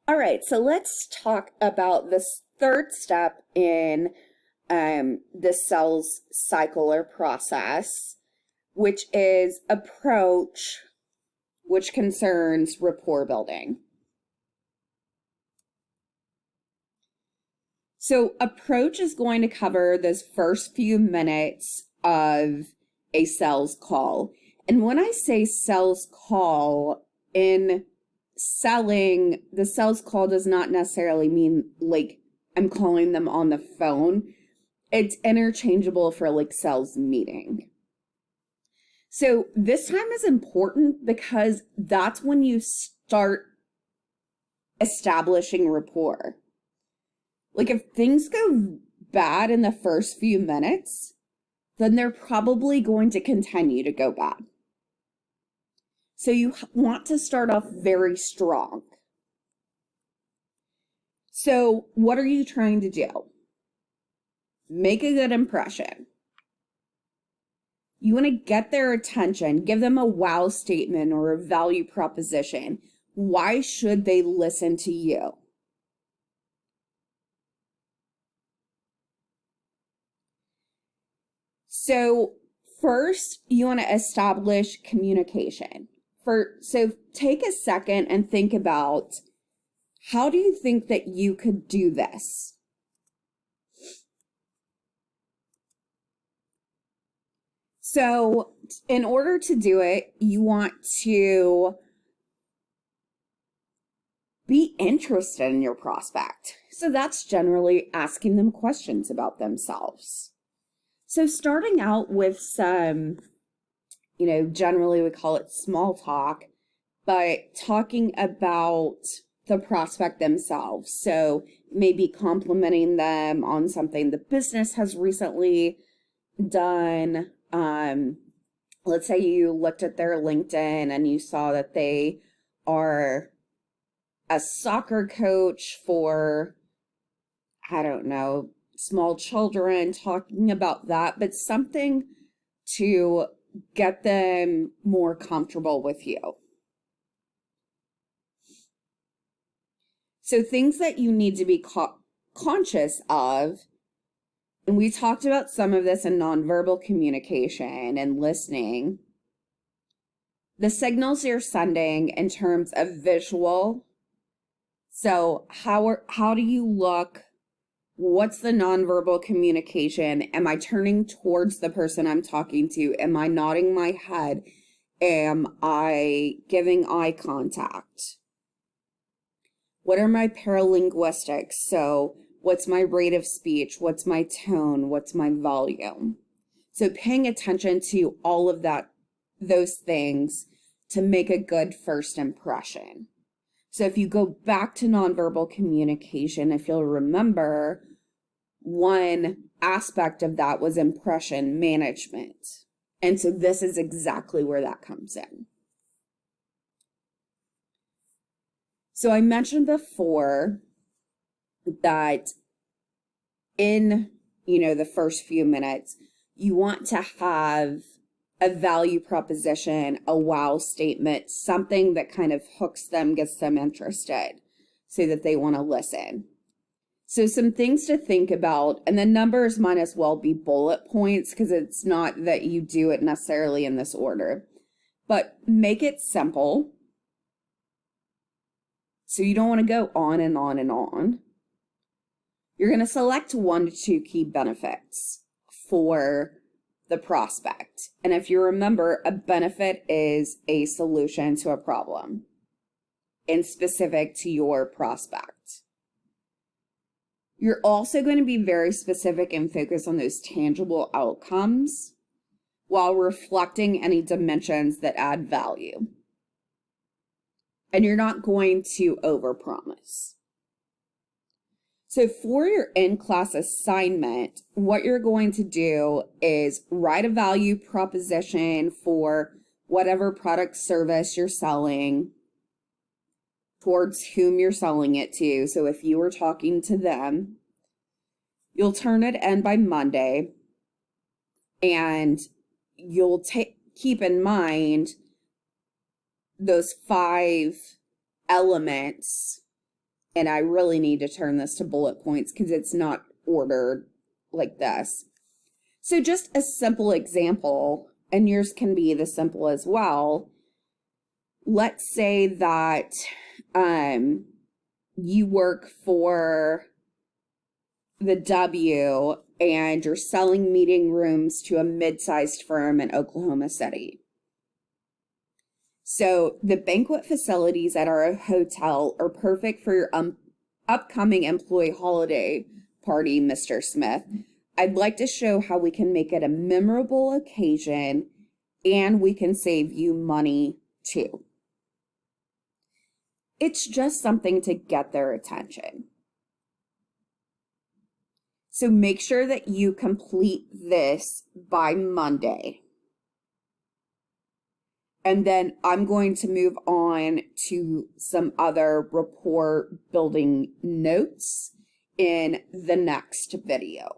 All right, so let's talk about this third step in the sales cycle or process, which is approach, which concerns rapport building. So, approach is going to cover those first few minutes of a sales call. And when I say sales call, in selling, the sales call does not necessarily mean like I'm calling them on the phone. It's interchangeable for like sales meeting. So this time is important because that's when you start establishing rapport. Like if things go bad in the first few minutes, then they're probably going to continue to go bad. So you want to start off very strong. So what are you trying to do? Make a good impression. You want to get their attention, give them a wow statement or a value proposition. Why should they listen to you? So first, you want to establish communication. So take a second and think about, how do you think that you could do this? So in order to do it, you want to be interested in your prospect. So that's generally asking them questions about themselves. So starting out with some, generally we call it small talk, but talking about the prospect themselves. So maybe complimenting them on something the business has recently done. Let's say you looked at their LinkedIn and you saw that they are a soccer coach for, I don't know, small children, talking about that, but something to get them more comfortable with you. So things that you need to be conscious of, and we talked about some of this in nonverbal communication and listening, the signals you're sending in terms of visual. So how do you look? What's the nonverbal communication? Am I turning towards the person I'm talking to? Am I nodding my head? Am I giving eye contact? What are my paralinguistics? So what's my rate of speech? What's my tone? What's my volume? So paying attention to all of those things to make a good first impression. So if you go back to nonverbal communication, if you'll remember, one aspect of that was impression management. And so this is exactly where that comes in. So I mentioned before that in, the first few minutes, you want to have a value proposition, a wow statement, something that kind of hooks them, gets them interested so that they want to listen. So some things to think about, and the numbers might as well be bullet points because it's not that you do it necessarily in this order, but make it simple. So you don't want to go on and on and on. You're going to select 1 to 2 key benefits for the prospect. And if you remember, a benefit is a solution to a problem and specific to your prospect. You're also going to be very specific and focus on those tangible outcomes while reflecting any dimensions that add value. And you're not going to overpromise. So for your in-class assignment, what you're going to do is write a value proposition for whatever product service you're selling, towards whom you're selling it to. So if you were talking to them, you'll turn it in by Monday, and you'll keep in mind those 5 elements And I really need to turn this to bullet points because it's not ordered like this. So just a simple example, and yours can be the simple as well. Let's say that you work for the W and you're selling meeting rooms to a mid-sized firm in Oklahoma City. So the banquet facilities at our hotel are perfect for your upcoming employee holiday party, Mr. Smith. I'd like to show how we can make it a memorable occasion and we can save you money too. It's just something to get their attention. So make sure that you complete this by Monday. And then I'm going to move on to some other rapport building notes in the next video.